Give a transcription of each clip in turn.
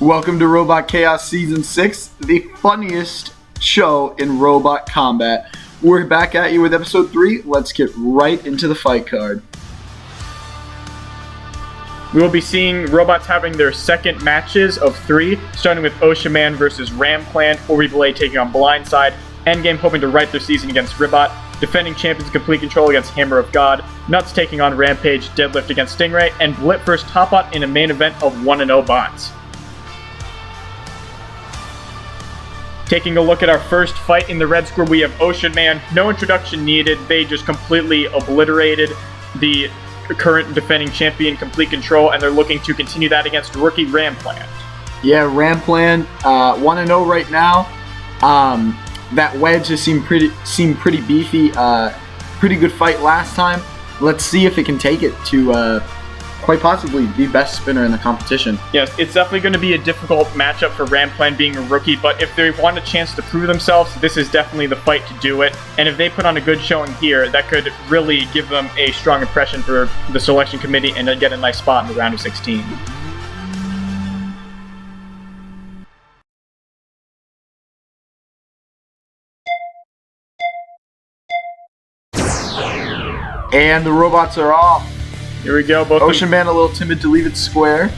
Welcome to Robot Khaos Season 6, the funniest show in robot combat. We're back at you with Episode 3. Let's get right into the fight card. We will be seeing robots having their second matches of 3, starting with Ocean Man versus RAMPAGE, ORBY taking on Blindside, Endgame hoping to right their season against RIBBOT, defending champions Complete Control against Hammer of God, Nuts taking on RAMPAGE, DEADLIFT against STINGRAY, and Blip versus Topbot in a main event of 1-0 bots. Taking a look at our first fight in the red square, we have Ocean Man. No introduction needed. They just completely obliterated the current defending champion Complete Control, and they're looking to continue that against rookie RAMPAGE. Yeah, RAMPAGE 1-0 right now. That wedge has seemed pretty beefy. Pretty good fight last time. Let's see if it can take it to quite possibly the best spinner in the competition. Yes, it's definitely going to be a difficult matchup for RAMPAGE being a rookie, but if they want a chance to prove themselves, this is definitely the fight to do it. And if they put on a good showing here, that could really give them a strong impression for the selection committee and get a nice spot in the round of 16. And the robots are off. Here we go. Ocean Man a little timid to leave it square.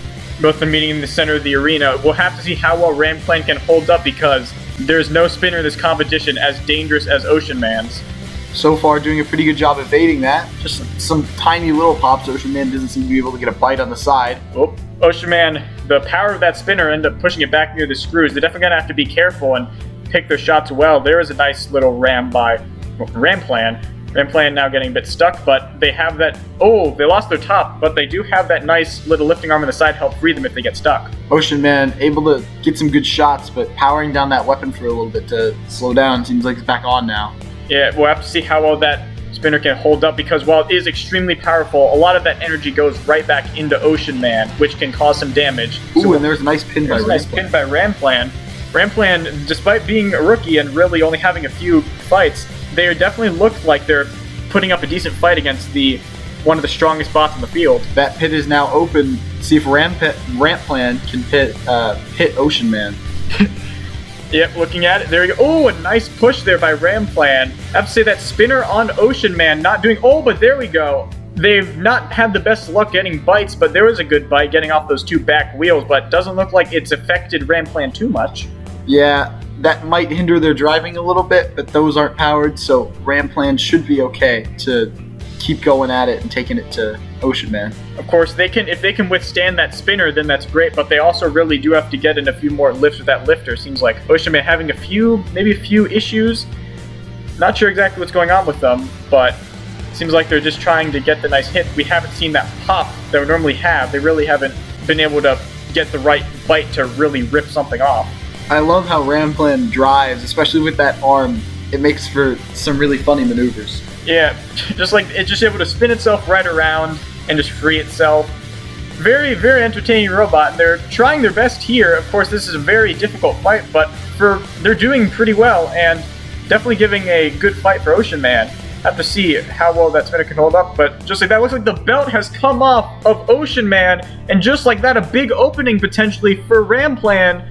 Both are meeting in the center of the arena. We'll have to see how well RAMPAGE can hold up because there's no spinner in this competition as dangerous as Ocean Man's. So far doing a pretty good job evading that. Just some tiny little pops. Ocean Man doesn't seem to be able to get a bite on the side. Oh, Ocean Man, the power of that spinner ended up pushing it back near the screws. They're definitely going to have to be careful and pick their shots well. There is a nice little ram by RAMPAGE. RAMPAGE now getting a bit stuck, but they have that... Oh, they lost their top, but they do have that nice little lifting arm on the side to help free them if they get stuck. Ocean Man able to get some good shots, but powering down that weapon for a little bit to slow down. Seems like it's back on now. Yeah, we'll have to see how well that spinner can hold up, because while it is extremely powerful, a lot of that energy goes right back into Ocean Man, which can cause some damage. Ooh, and there's a nice pin by RAMPAGE. Nice pin by RAMPAGE. RAMPAGE, despite being a rookie and really only having a few fights, they definitely look like they're putting up a decent fight against one of the strongest bots in the field. That pit is now open. See if RAMPAGE can hit Ocean Man. Yep, looking at it, there we go. Oh, a nice push there by RAMPAGE. I have to say that spinner on Ocean Man not doing... Oh, but there we go. They've not had the best luck getting bites, but there was a good bite getting off those two back wheels, but doesn't look like it's affected RAMPAGE too much. Yeah, that might hinder their driving a little bit, but those aren't powered, so RAMPAGE should be okay to keep going at it and taking it to Ocean Man. Of course, if they can withstand that spinner, then that's great, but they also really do have to get in a few more lifts with that lifter. Seems like Ocean Man having maybe a few issues. Not sure exactly what's going on with them, but it seems like they're just trying to get the nice hit. We haven't seen that pop that we normally have. They really haven't been able to get the right bite to really rip something off. I love how RAMPAGE drives, especially with that arm. It makes for some really funny maneuvers. Yeah, just like it's just able to spin itself right around and just free itself. Very, very entertaining robot. They're trying their best here. Of course, this is a very difficult fight, but they're doing pretty well and definitely giving a good fight for Ocean Man. Have to see how well that spinner can hold up, but just like that, looks like the belt has come off of Ocean Man, and just like that, a big opening potentially for RAMPAGE.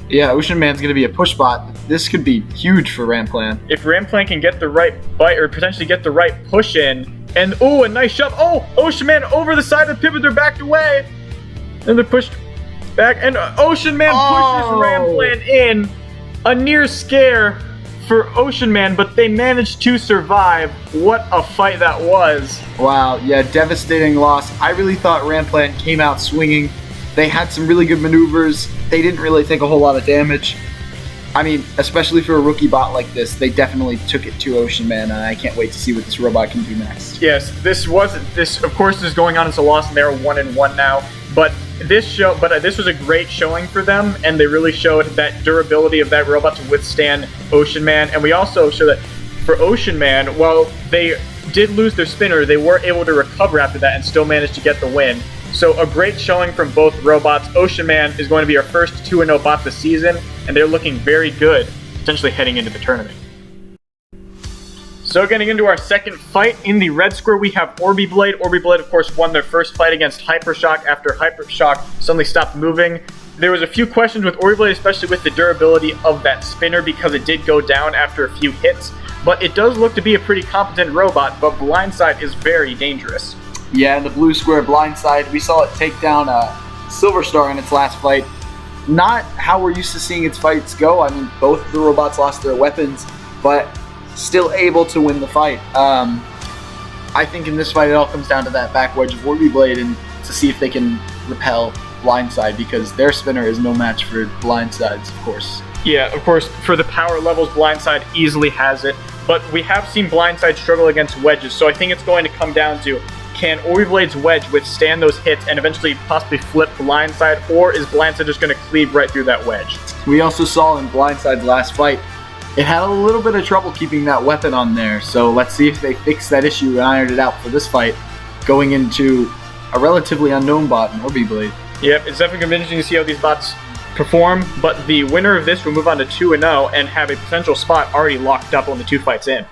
Yeah, Ocean Man's going to be a push bot. This could be huge for RAMPAGE. If RAMPAGE can get the right bite or potentially get the right push in, and oh, a nice shove. Oh, Ocean Man over the side of the pivot, they're backed away. And they're pushed back, and Ocean Man pushes RAMPAGE in. A near scare for Ocean Man, but they managed to survive. What a fight that was. Wow, yeah, devastating loss. I really thought RAMPAGE came out swinging. They had some really good maneuvers. They didn't really take a whole lot of damage. I mean, especially for a rookie bot like this, they definitely took it to Ocean Man, and I can't wait to see what this robot can do next. Yes, this of course is going on as a loss, and they're 1-1 now. But this was a great showing for them, and they really showed that durability of that robot to withstand Ocean Man. And we also show that for Ocean Man, while they did lose their spinner, they were able to recover after that and still managed to get the win. So a great showing from both robots. Ocean Man is going to be our first 2-0 bot this season, and they're looking very good, potentially heading into the tournament. So getting into our second fight in the red square, we have ORBY. ORBY, of course, won their first fight against Hypershock after Hypershock suddenly stopped moving. there was a few questions with Orby Blade, especially with the durability of that spinner, because it did go down after a few hits. But it does look to be a pretty competent robot, but Blindside is very dangerous. Yeah, in the blue square Blindside, we saw it take down Silver Star in its last fight. Not how we're used to seeing its fights go. I mean, both of the robots lost their weapons, but still able to win the fight. I think in this fight it all comes down to that back wedge of Orby Blade and to see if they can repel Blindside, because their spinner is no match for Blindside's, of course. Yeah, of course, for the power levels, Blindside easily has it, but we have seen Blindside struggle against wedges, so I think it's going to come down to, can Orby Blade's wedge withstand those hits and eventually possibly flip Blindside, or is Blindside just going to cleave right through that wedge? We also saw in Blindside's last fight, it had a little bit of trouble keeping that weapon on there, so let's see if they fix that issue and ironed it out for this fight, going into a relatively unknown bot in Orby Blade. Yep, it's definitely going to be interesting to see how these bots perform, but the winner of this will move on to 2-0 and have a potential spot already locked up on the 2 fights in.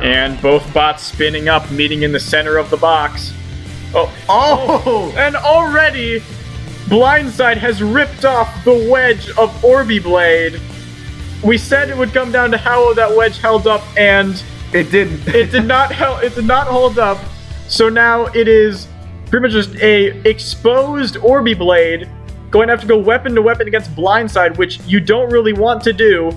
And both bots spinning up, meeting in the center of the box. Oh! And already, Blindside has ripped off the wedge of Orby Blade. We said it would come down to how that wedge held up, and it didn't. It did not hold up. So now it is pretty much just a exposed Orby Blade going to have to go weapon to weapon against Blindside, which you don't really want to do.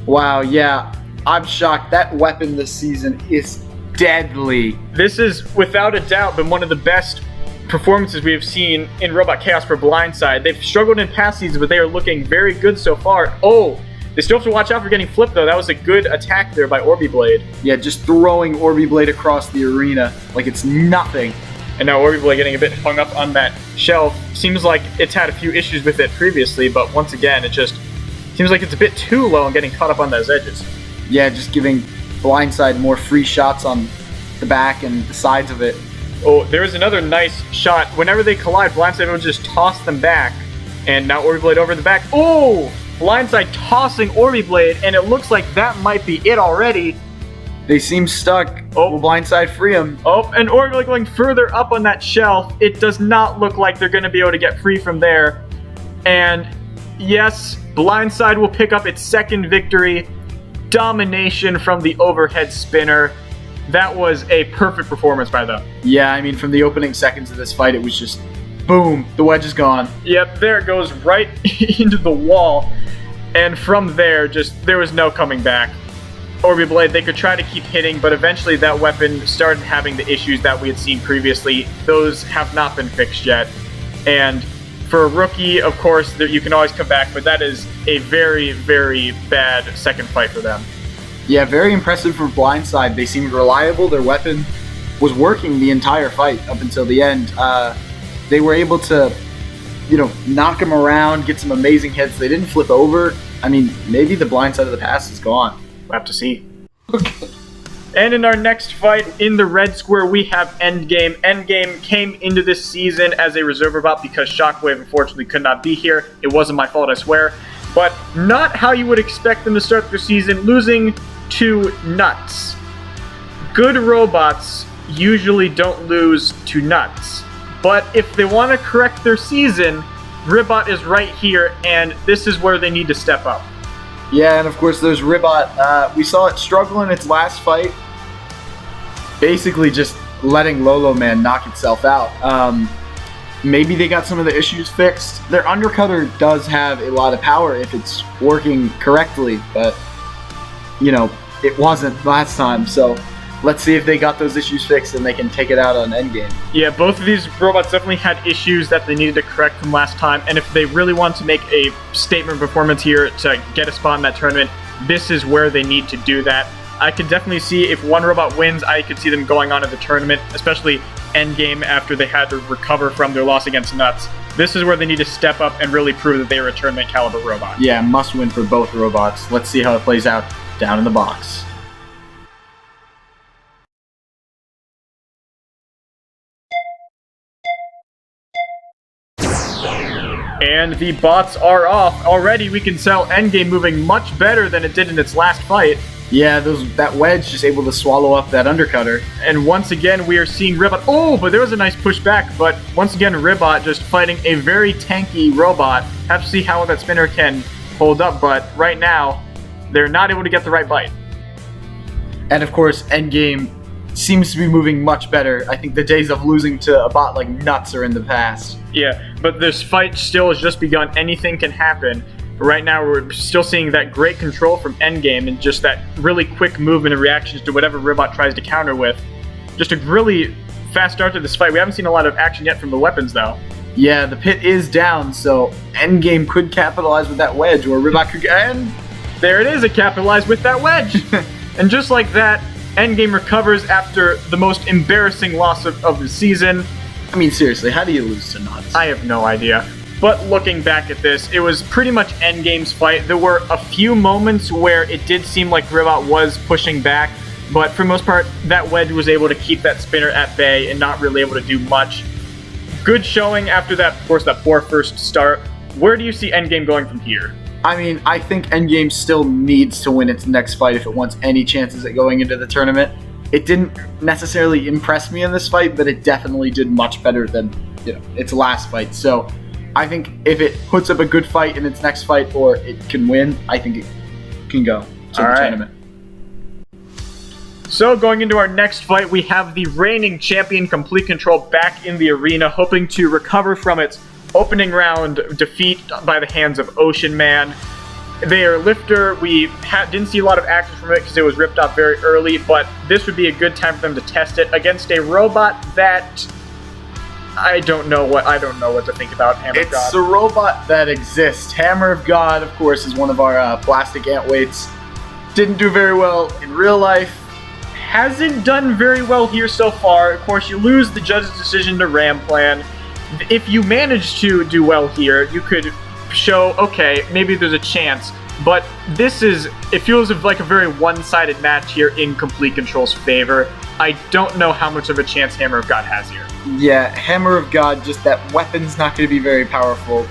Wow, yeah. I'm shocked. That weapon this season is deadly. This is, without a doubt, been one of the best performances we have seen in Robot Khaos for Blindside. They've struggled in past seasons, but they are looking very good so far. Oh, they still have to watch out for getting flipped, though. That was a good attack there by Orby Blade. Yeah, just throwing Orby Blade across the arena like it's nothing. And now Orby Blade getting a bit hung up on that shelf. Seems like it's had a few issues with it previously, but once again, it just seems like it's a bit too low and getting caught up on those edges. Yeah, just giving Blindside more free shots on the back and the sides of it. Oh, there is another nice shot. Whenever they collide, Blindside will just toss them back. And now Orby Blade over the back. Oh! Blindside tossing Orby Blade, and it looks like that might be it already. They seem stuck. Oh, will Blindside free them? Oh, and Orby Blade going further up on that shelf. It does not look like they're going to be able to get free from there. And yes, Blindside will pick up its second victory. Domination from the overhead spinner. That was a perfect performance by them. Yeah, I mean, from the opening seconds of this fight, it was just boom, the wedge is gone. Yep, there it goes right into the wall. And from there, there was no coming back. Orby Blade, they could try to keep hitting, but eventually that weapon started having the issues that we had seen previously. Those have not been fixed yet. And for a rookie, of course, you can always come back, but that is a very, very bad second fight for them. Yeah, very impressive for Blindside. They seemed reliable. Their weapon was working the entire fight up until the end. They were able to, knock them around, get some amazing hits. They didn't flip over. I mean, maybe the Blindside of the past is gone. We'll have to see. Okay. And in our next fight, in the red square, we have Endgame. Endgame came into this season as a reserve robot because Shockwave unfortunately could not be here. It wasn't my fault, I swear. But not how you would expect them to start their season, losing to Nuts. Good robots usually don't lose to Nuts. But if they want to correct their season, RIBBOT is right here, and this is where they need to step up. Yeah, and of course there's RIBBOT. We saw it struggle in its last fight, basically just letting Lolo Man knock itself out. Maybe they got some of the issues fixed. Their undercutter does have a lot of power if it's working correctly, but, it wasn't last time, so let's see if they got those issues fixed and they can take it out on Endgame. Yeah, both of these robots definitely had issues that they needed to correct from last time, and if they really want to make a statement performance here to get a spot in that tournament, this is where they need to do that. I could definitely see if one robot wins, I could see them going on to the tournament, especially Endgame after they had to recover from their loss against Nuts. This is where they need to step up and really prove that they are a tournament caliber robot. Yeah, must win for both robots. Let's see how it plays out down in the box. And the bots are off. Already we can tell Endgame moving much better than it did in its last fight. Yeah, that wedge just able to swallow up that undercutter. And once again, we are seeing RIBBOT. Oh, but there was a nice pushback. But once again, RIBBOT just fighting a very tanky robot. Have to see how that spinner can hold up. But right now, they're not able to get the right bite. And of course, Endgame seems to be moving much better. I think the days of losing to a bot like Nuts are in the past. Yeah, but this fight still has just begun. Anything can happen. But right now, we're still seeing that great control from Endgame and just that really quick movement and reactions to whatever RIBBOT tries to counter with. Just a really fast start to this fight. We haven't seen a lot of action yet from the weapons, though. Yeah, the pit is down, so Endgame could capitalize with that wedge, or RIBBOT could... And there it is, it capitalized with that wedge! And just like that, Endgame recovers after the most embarrassing loss of the season. I mean, seriously, how do you lose to Nuts? I have no idea. But looking back at this, it was pretty much Endgame's fight. There were a few moments where it did seem like RIBBOT was pushing back, but for the most part, that wedge was able to keep that spinner at bay and not really able to do much. Good showing after that, of course, that poor first start. Where do you see Endgame going from here? I mean, I think Endgame still needs to win its next fight if it wants any chances at going into the tournament. It didn't necessarily impress me in this fight, but it definitely did much better than, its last fight. So I think if it puts up a good fight in its next fight, or it can win, I think it can go to the tournament. So going into our next fight, we have the reigning champion Complete Control back in the arena, hoping to recover from its opening round defeat by the hands of Ocean Man. Their lifter, we didn't see a lot of action from it because it was ripped off very early, but this would be a good time for them to test it against a robot that I don't know what to think about. Hammer of God. It's a robot that exists. Hammer of God, of course, is one of our plastic ant weights. Didn't do very well in real life. Hasn't done very well here so far. Of course, you lose the judge's decision to Ramplan. If you manage to do well here, you could show, okay, maybe there's a chance. But it feels like a very one-sided match here in Complete Control's favor. I don't know how much of a chance Hammer of God has here. Yeah, Hammer of God, just that weapon's not going to be very powerful.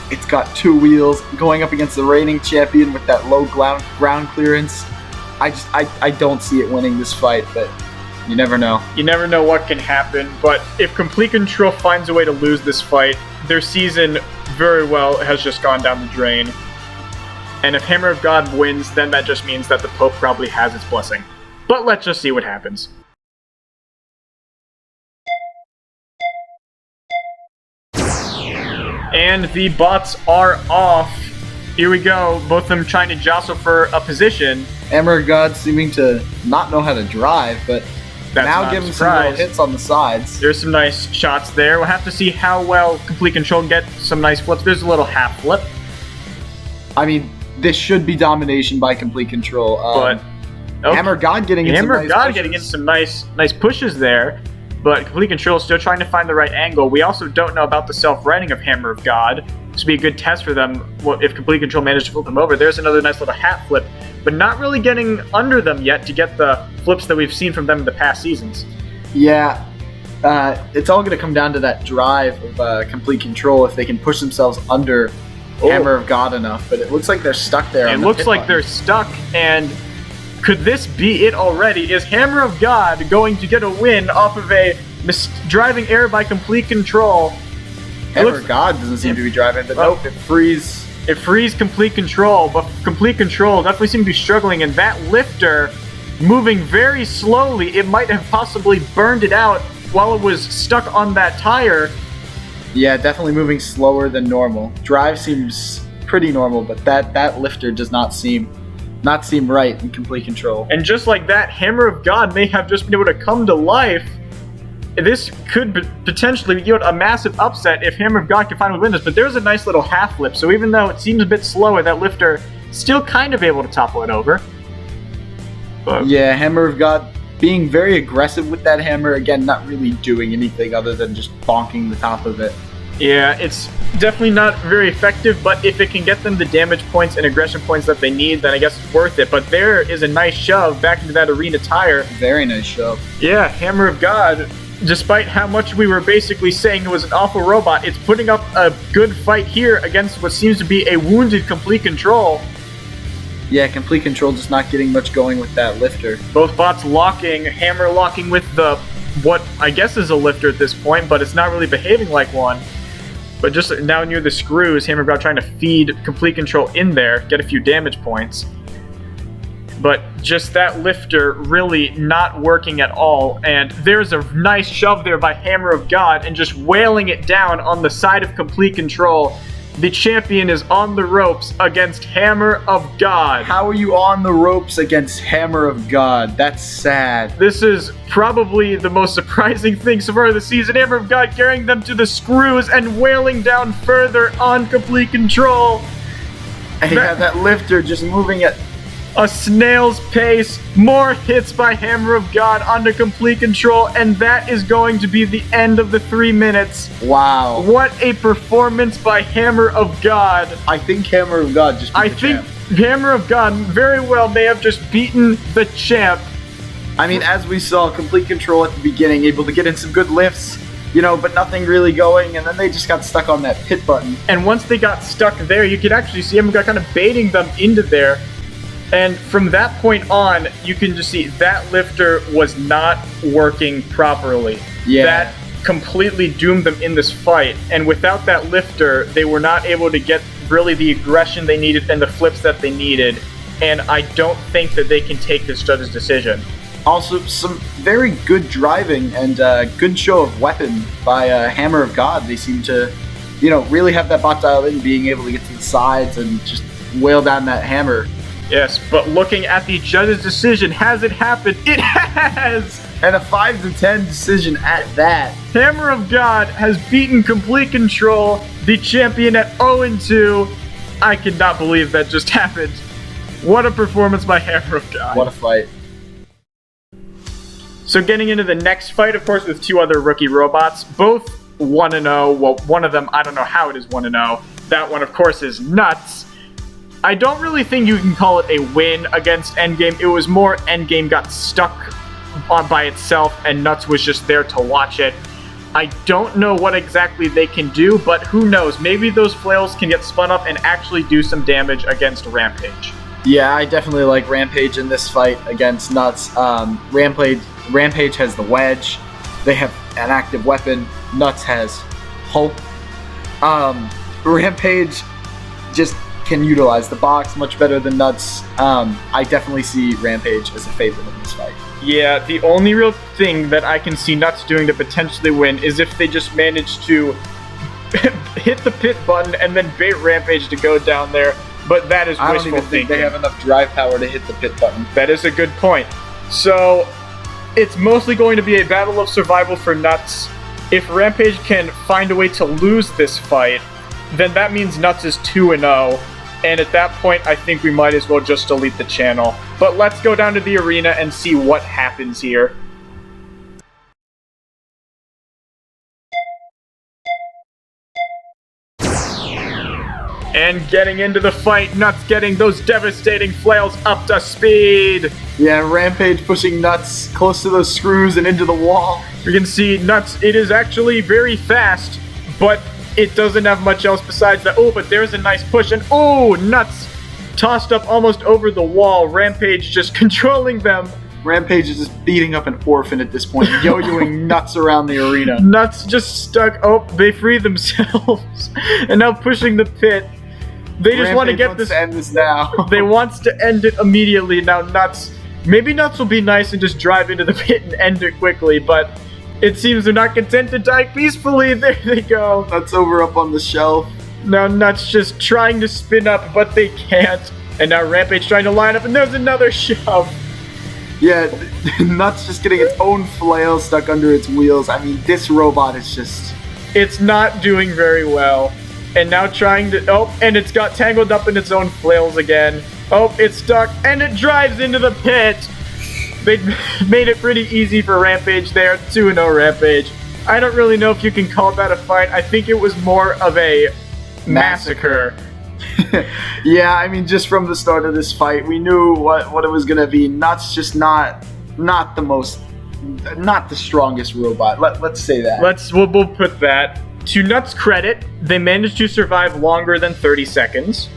It's got 2 wheels, going up against the reigning champion with that low ground clearance. I don't see it winning this fight, but you never know. You never know what can happen, but if Complete Control finds a way to lose this fight, their season very well has just gone down the drain. And if Hammer of God wins, then that just means that the Pope probably has its blessing. But let's just see what happens. And the bots are off. Here we go, both of them trying to jostle for a position. Hammer of God seeming to not know how to drive, but that's now giving some little hits on the sides. There's some nice shots there. We'll have to see how well Complete Control can get some nice flips. There's a little half flip. I mean, this should be domination by Complete Control. But okay. Hammer of God getting in some nice pushes there. But Complete Control is still trying to find the right angle. We also don't know about the self-righting of Hammer of God. This would be a good test for them if Complete Control managed to flip them over. There's another nice little hat flip, but not really getting under them yet to get the flips that we've seen from them in the past seasons. Yeah, it's all going to come down to that drive of Complete Control if they can push themselves under Hammer of God enough, but it looks like they're stuck there. It looks like they're stuck, and could this be it already? Is Hammer of God going to get a win off of a driving error by Complete Control? Hammer of God doesn't seem to be driving, but nope, it frees. It frees Complete Control, but Complete Control definitely seems to be struggling, and that lifter moving very slowly. It might have possibly burned it out while it was stuck on that tire. Yeah, definitely moving slower than normal. Drive seems pretty normal, but that lifter does not seem right in Complete Control. And just like that, Hammer of God may have just been able to come to life. This could potentially yield a massive upset if Hammer of God can finally win this, but there's a nice little half flip, so even though it seems a bit slower, that lifter still kind of able to topple it over. But yeah, Hammer of God being very aggressive with that hammer, again, not really doing anything other than just bonking the top of it. Yeah, it's definitely not very effective, but if it can get them the damage points and aggression points that they need, then I guess it's worth it. But there is a nice shove back into that arena tire. Very nice shove. Yeah, Hammer of God, despite how much we were basically saying it was an awful robot, it's putting up a good fight here against what seems to be a wounded Complete Control. Yeah, complete control just not getting much going with that lifter. Both bots locking, Hammer locking with the, what I guess is a lifter at this point, but it's not really behaving like one. But just now near the screws, Hammer God trying to feed complete control in there, get a few damage points. But just that lifter really not working at all, and there's a nice shove there by Hammer of God, and just wailing it down on the side of complete control. The champion is on the ropes against Hammer of God. How are you on the ropes against Hammer of God? That's sad. This is probably the most surprising thing so far this season. Hammer of God carrying them to the screws and wailing down further on complete control. And you have that lifter just moving at a snail's pace. More hits by Hammer of God onto complete control, and that is going to be the end of the 3 minutes. Wow. What a performance by Hammer of God. I think Hammer of God just beat the champ. Hammer of God very well may have just beaten the champ. I mean, as we saw, complete control at the beginning, able to get in some good lifts, you know, but nothing really going, and then they just got stuck on that pit button. And once they got stuck there, you could actually see Hammer of God kind of baiting them into there. And from that point on, you can just see that lifter was not working properly. Yeah. That completely doomed them in this fight. And without that lifter, they were not able to get really the aggression they needed and the flips that they needed. And I don't think that they can take this judge's decision. Also, some very good driving and good show of weapon by Hammer of God. They seem to, you know, really have that bot dialed in, being able to get to the sides and just wail down that hammer. Yes, but looking at the judge's decision, has it happened? It has! And a 5-10 decision at that. Hammer of God has beaten complete control, the champion at 0-2. I cannot believe that just happened. What a performance by Hammer of God. What a fight. So getting into the next fight, of course, with two other rookie robots, both 1-0. Well, one of them, I don't know how it is 1-0. That one, of course, is Nuts. I don't really think you can call it a win against Endgame. It was more Endgame got stuck on by itself and Nuts was just there to watch it. I don't know what exactly they can do, but who knows? Maybe those flails can get spun up and actually do some damage against Rampage. Yeah, I definitely like Rampage in this fight against Nuts. Rampage has the wedge. They have an active weapon. Nuts has hope. Rampage just can utilize the box much better than Nuts. I definitely see Rampage as a favorite in this fight. Yeah, the only real thing that I can see Nuts doing to potentially win is if they just manage to hit the pit button and then bait Rampage to go down there, but that is wishful thinking. I don't even think they have enough drive power to hit the pit button. That is a good point. So, it's mostly going to be a battle of survival for Nuts. If Rampage can find a way to lose this fight, then that means Nuts is 2-0. And at that point, I think we might as well just delete the channel. But let's go down to the arena and see what happens here. And getting into the fight, Nuts getting those devastating flails up to speed. Yeah, Rampage pushing Nuts close to those screws and into the wall. You can see Nuts, it is actually very fast, but it doesn't have much else besides that. Oh, but there's a nice push, and oh, Nuts tossed up almost over the wall. Rampage just controlling them. Rampage is just beating up an orphan at this point, yo-yoing Nuts around the arena. Nuts just stuck. Oh, they free themselves. And now pushing the pit. They just want to get this. To end this now. They wants to end it immediately. Now Nuts. Maybe Nuts will be nice and just drive into the pit and end it quickly, but it seems they're not content to die peacefully. There they go. Nuts over up on the shelf. Now Nuts just trying to spin up, but they can't. And now Rampage trying to line up, and there's another shove. Yeah, Nuts just getting its own flail stuck under its wheels. I mean, this robot is just... It's not doing very well. And now trying to... Oh, and it's got tangled up in its own flails again. Oh, it's stuck, and it drives into the pit. They made it pretty easy for Rampage there. 2-0 Rampage. I don't really know if you can call that a fight. I think it was more of a massacre. Yeah, I mean, just from the start of this fight, we knew what it was going to be. Nuts just not the strongest robot. Let's say that. We'll put that. To Nuts' credit, they managed to survive longer than 30 seconds.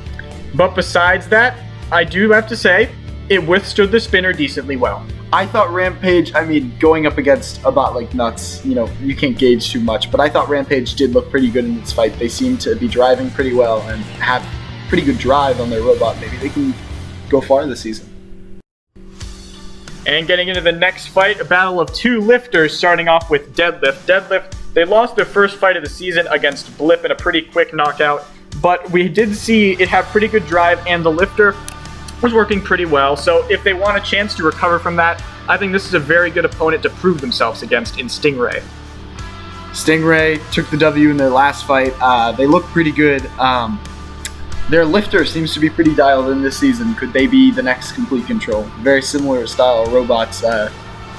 But besides that, I do have to say, it withstood the spinner decently well. I thought Rampage, I mean, going up against a bot like Nuts, you know, you can't gauge too much, but I thought Rampage did look pretty good in this fight. They seem to be driving pretty well and have pretty good drive on their robot. Maybe they can go far this season. And getting into the next fight, a battle of two lifters, starting off with Deadlift. Deadlift, they lost their first fight of the season against Blip in a pretty quick knockout, but we did see it have pretty good drive, and the lifter was working pretty well. So if they want a chance to recover from that, I think this is a very good opponent to prove themselves against in Stingray. Stingray took the W in their last fight. They look pretty good. Their lifter seems to be pretty dialed in this season. Could they be the next Complete Control? Very similar style robots.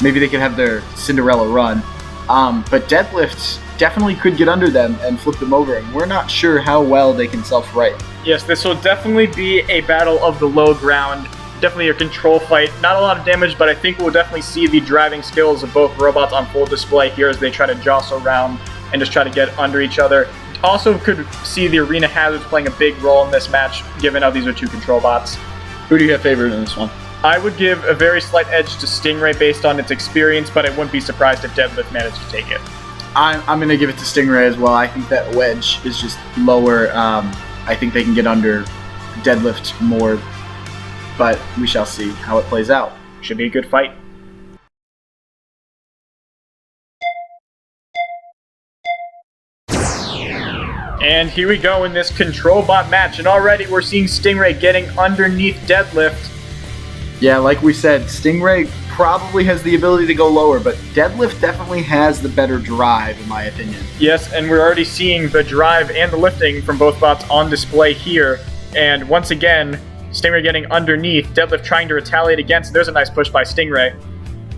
Maybe they could have their Cinderella run. But Deadlift definitely could get under them and flip them over, and we're not sure how well they can self-right. Yes, this will definitely be a battle of the low ground. Definitely a control fight. Not a lot of damage, but I think we'll definitely see the driving skills of both robots on full display here as they try to jostle around and just try to get under each other. Also could see the arena hazards playing a big role in this match, given how these are two control bots. Who do you have favored in this one? I would give a very slight edge to Stingray based on its experience, but I wouldn't be surprised if Deadlift managed to take it. I'm going to give it to Stingray as well. I think that wedge is just lower. I think they can get under Deadlift more, but we shall see how it plays out. Should be a good fight. And here we go in this control bot match, and already we're seeing Stingray getting underneath Deadlift. Yeah, like we said, Stingray probably has the ability to go lower, but Deadlift definitely has the better drive, in my opinion. Yes, and we're already seeing the drive and the lifting from both bots on display here. And once again, Stingray getting underneath, Deadlift trying to retaliate against. There's a nice push by Stingray.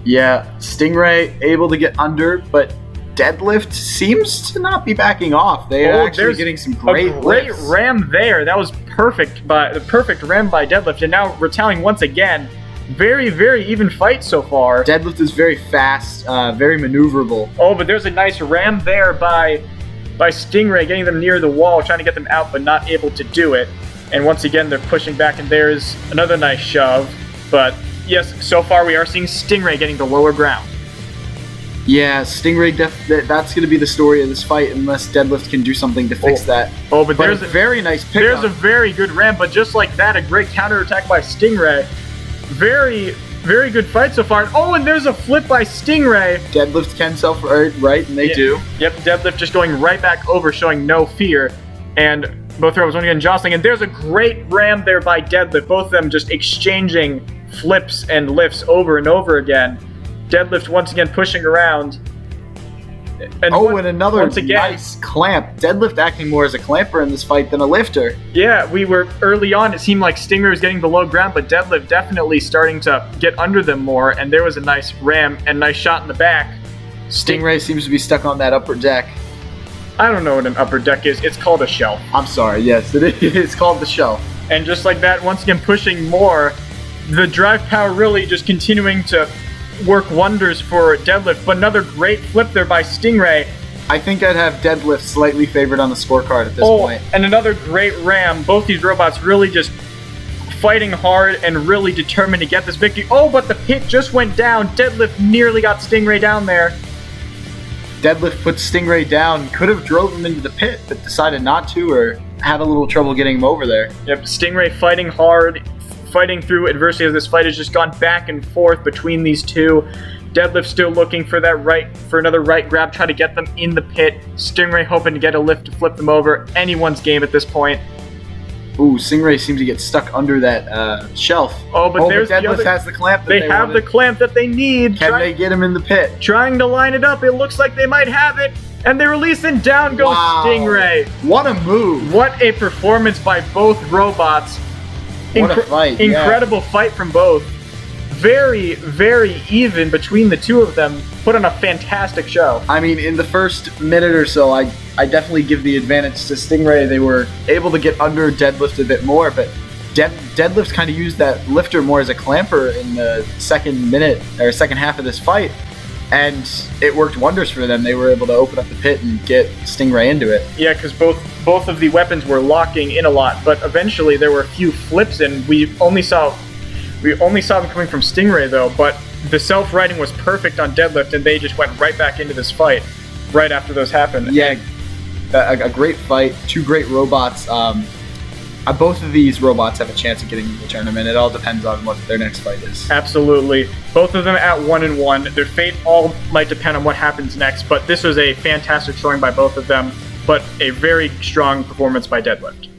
Yeah, Stingray able to get under, but Deadlift seems to not be backing off. They're actually getting some great lifts. Ram there. That was perfect, the perfect ram by Deadlift, and now retaliating once again. Very, very even fight so far. Deadlift is very fast, very maneuverable. Oh, but there's a nice ram there by Stingray, getting them near the wall, trying to get them out, but not able to do it. And once again, they're pushing back, and there's another nice shove. But yes, so far we are seeing Stingray getting the lower ground. Yeah, Stingray, that's going to be the story of this fight, unless Deadlift can do something to fix that. Oh, but there's a very nice pick. There's a very good ram, but just like that, a great counterattack by Stingray. Very, very good fight so far. Oh, and there's a flip by Stingray. Deadlift can self-right, and they do. Yep, Deadlift just going right back over, showing no fear. And both robots once again jostling, and there's a great ram there by Deadlift. Both of them just exchanging flips and lifts over and over again. Deadlift once again pushing around. And and another nice clamp. Deadlift acting more as a clamper in this fight than a lifter. Yeah, we were early on, it seemed like Stingray was getting the low ground, but Deadlift definitely starting to get under them more, and there was a nice ram and nice shot in the back. Stingray seems to be stuck on that upper deck. I don't know what an upper deck is. It's called a shelf. I'm sorry, yes, it is. It's called the shelf. And just like that, once again pushing more, the drive power really just continuing to work wonders for Deadlift, but another great flip there by Stingray. I think I'd have Deadlift slightly favored on the scorecard at this point. And another great ram. Both these robots really just fighting hard and really determined to get this victory. Oh, but the pit just went down. Deadlift nearly got Stingray down there. Deadlift put Stingray down, could have drove him into the pit, but decided not to, or had a little trouble getting him over there. Yep, Stingray fighting hard, fighting through adversity as this fight has just gone back and forth between these two. Deadlift still looking for another right grab, try to get them in the pit. Stingray hoping to get a lift to flip them over. Anyone's game at this point. Ooh, Stingray seems to get stuck under that shelf. But Deadlift has the clamp that they have wanted. The clamp that they need. Can they get him in the pit? Trying to line it up. It looks like they might have it. And they release, and down goes Stingray. What a move. What a performance by both robots. What a fight. Incredible fight from both. Very, very even between the two of them. Put on a fantastic show. I mean, in the first minute or so, I definitely give the advantage to Stingray. They were able to get under Deadlift a bit more, but Deadlift kind of used that lifter more as a clamper in the second half of this fight. and it worked wonders for them. They were able to open up the pit and get Stingray into it. Yeah, because both of the weapons were locking in a lot, but eventually there were a few flips, and we only saw them coming from Stingray though. But the self-righting was perfect on Deadlift, and they just went right back into this fight right after those happened. Yeah, a great fight. Two great robots. Both of these robots have a chance of getting into the tournament. It all depends on what their next fight is. Absolutely. Both of them at 1-1. Their fate all might depend on what happens next, but this was a fantastic showing by both of them, but a very strong performance by Deadlift.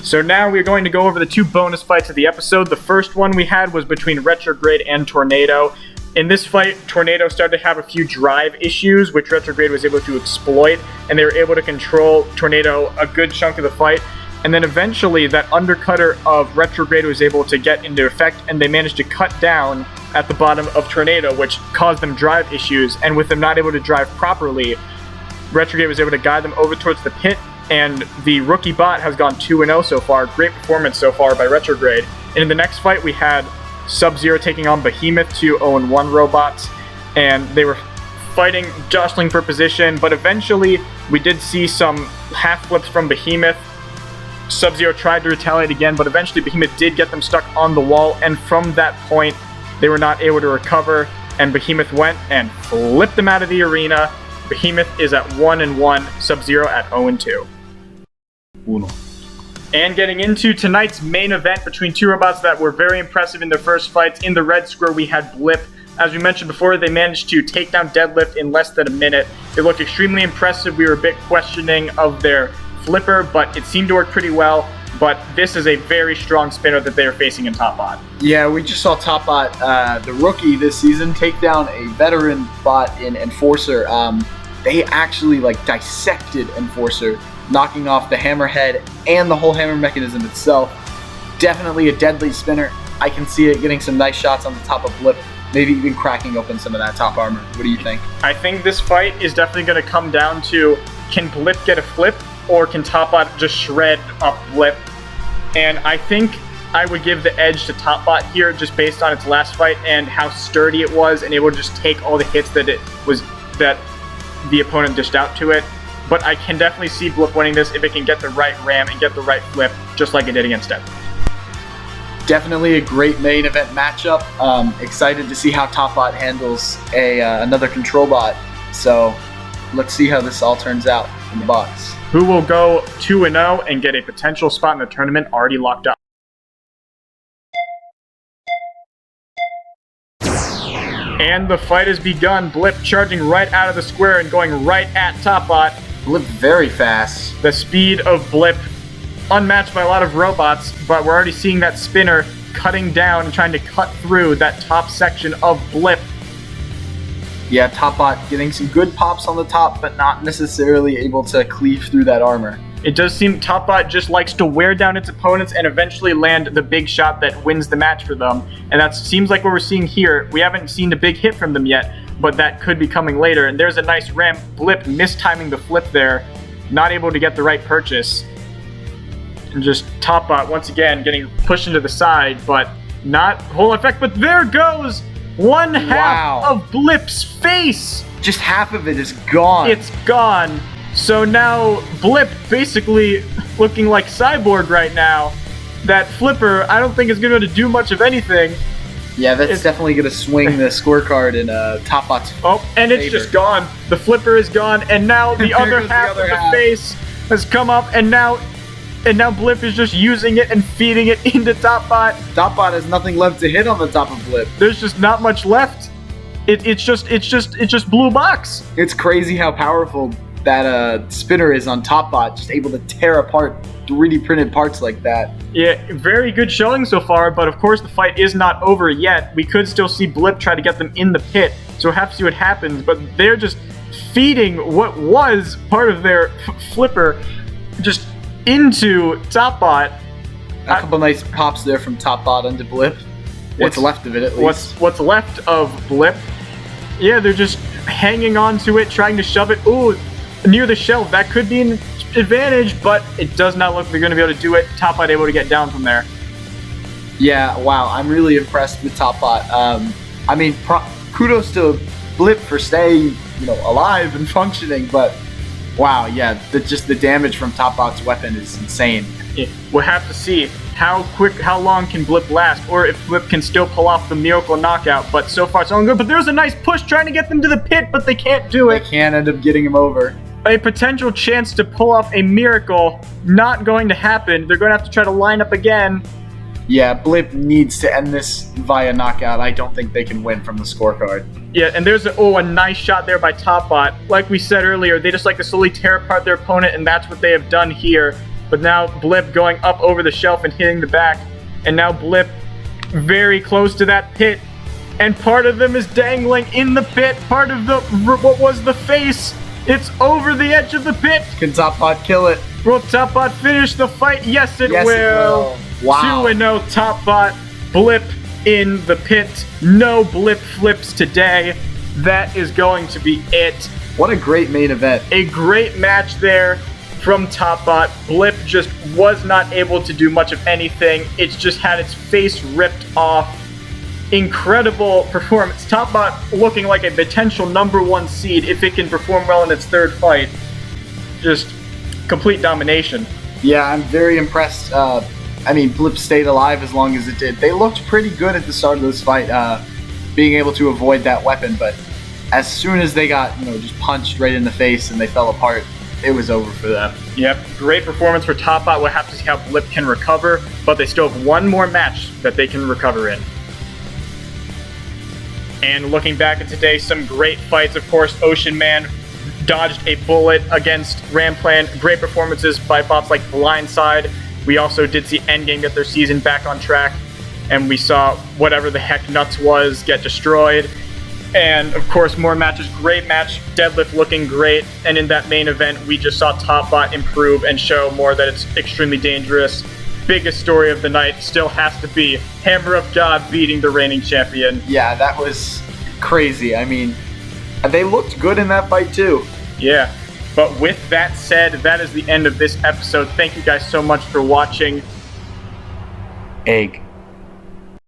So now we're going to go over the two bonus fights of the episode. The first one we had was between Retrograde and Tornado. In this fight, Tornado started to have a few drive issues, which Retrograde was able to exploit, and they were able to control Tornado a good chunk of the fight. And then eventually, that undercutter of Retrograde was able to get into effect, and they managed to cut down at the bottom of Tornado, which caused them drive issues. And with them not able to drive properly, Retrograde was able to guide them over towards the pit, and the rookie bot has gone 2-0 so far. Great performance so far by Retrograde. And in the next fight, we had Sub-Zero taking on Behemoth, 2 0-1 robots, and they were fighting, jostling for position, but eventually we did see some half flips from Behemoth. Sub-Zero tried to retaliate again, but eventually Behemoth did get them stuck on the wall, and from that point they were not able to recover, and Behemoth went and flipped them out of the arena. Behemoth is at 1-1, Sub-Zero at 0-2. Uno. And getting into tonight's main event between two robots that were very impressive in their first fights. In the red square, we had Blip. As we mentioned before, they managed to take down Deadlift in less than a minute. They looked extremely impressive. We were a bit questioning of their flipper, but it seemed to work pretty well. But this is a very strong spinner that they are facing in Top Bot. Yeah, we just saw Top Bot, the rookie this season, take down a veteran bot in Enforcer. They actually dissected Enforcer, knocking off the hammerhead and the whole hammer mechanism itself. Definitely a deadly spinner. I can see it getting some nice shots on the top of Blip, maybe even cracking open some of that top armor. What do you think? I think this fight is definitely going to come down to, can Blip get a flip, or can Topbot just shred up Blip? And I think I would give the edge to Topbot here, just based on its last fight and how sturdy it was, and able to just take all the hits that the opponent dished out to it. But I can definitely see Blip winning this if it can get the right ram and get the right flip, just like it did against Deadlift. Definitely a great main event matchup. Excited to see how Topbot handles another control bot. So let's see how this all turns out in the box. Who will go 2-0 and get a potential spot in the tournament already locked up? And the fight has begun. Blip charging right out of the square and going right at Topbot. Blip very fast. The speed of Blip, unmatched by a lot of robots, but we're already seeing that spinner cutting down and trying to cut through that top section of Blip. Yeah, Topbot getting some good pops on the top, but not necessarily able to cleave through that armor. It does seem Topbot just likes to wear down its opponents and eventually land the big shot that wins the match for them. And that seems like what we're seeing here. We haven't seen a big hit from them yet, but that could be coming later. And there's a nice ramp. Blip mistiming the flip there, not able to get the right purchase. And just Topbot once again getting pushed into the side, but not whole effect. But there goes one half of Blip's face. Just half of it is gone. It's gone. So now Blip basically looking like Cyborg right now. That flipper, I don't think is going to do much of anything. Yeah, that's definitely going to swing the scorecard in Topbot's and it's just gone. The flipper is gone, and now the other half of the face has come up, and now Blip is just using it and feeding it into Topbot. Topbot has nothing left to hit on the top of Blip. There's just not much left. It's just blue box. It's crazy how powerful that spinner is on Topbot, just able to tear apart 3D printed parts like that. Yeah, very good showing so far, but of course the fight is not over yet. We could still see Blip try to get them in the pit, so we'll have to see what happens, but they're just feeding what was part of their flipper just into Topbot. A couple nice pops there from Topbot into Blip. What's left of it, at least. What's left of Blip. Yeah, they're just hanging on to it, trying to shove it. Ooh, near the shelf. That could be an advantage, but it does not look like they're going to be able to do it. Topbot able to get down from there. Yeah, wow. I'm really impressed with Topbot. I mean, kudos to Blip for staying, alive and functioning, but wow, yeah, just the damage from Topbot's weapon is insane. Yeah, we'll have to see how long can Blip last, or if Blip can still pull off the miracle knockout, but so far it's all good. But there's a nice push trying to get them to the pit, but they can't do it. They can't end up getting him over. A potential chance to pull off a miracle, not going to happen. They're going to have to try to line up again. Yeah, Blip needs to end this via knockout. I don't think they can win from the scorecard. Yeah, and there's a nice shot there by Topbot. Like we said earlier, they just like to slowly tear apart their opponent, and that's what they have done here. But now Blip going up over the shelf and hitting the back, and now Blip very close to that pit, and part of them is dangling in the pit. Part of what was the face, it's over the edge of the pit. Can Topbot kill it? Will Topbot finish the fight? Yes, it will. Wow. 2-0 Topbot. Blip in the pit. No Blip flips today. That is going to be it. What a great main event. A great match there from Topbot. Blip just was not able to do much of anything. It's just had its face ripped off. Incredible performance. Topbot looking like a potential #1 seed if it can perform well in its third fight. Just complete domination. Yeah, I'm very impressed. Blip stayed alive as long as it did. They looked pretty good at the start of this fight, being able to avoid that weapon, but as soon as they got, just punched right in the face and they fell apart, it was over for them. Yep, great performance for Topbot. We'll have to see how Blip can recover, but they still have one more match that they can recover in. And looking back at today, some great fights. Of course, Ocean Man dodged a bullet against Ramplan. Great performances by bots like Blindside. We also did see Endgame get their season back on track, and we saw whatever the heck Nuts was get destroyed. And of course, more matches. Great match. Deadlift looking great. And in that main event, we just saw Topbot improve and show more that it's extremely dangerous. Biggest story of the night still has to be Hammer of God beating the reigning champion. Yeah, that was crazy. They looked good in that fight too. Yeah. But with that said, that is the end of this episode. Thank you guys so much for watching. Egg.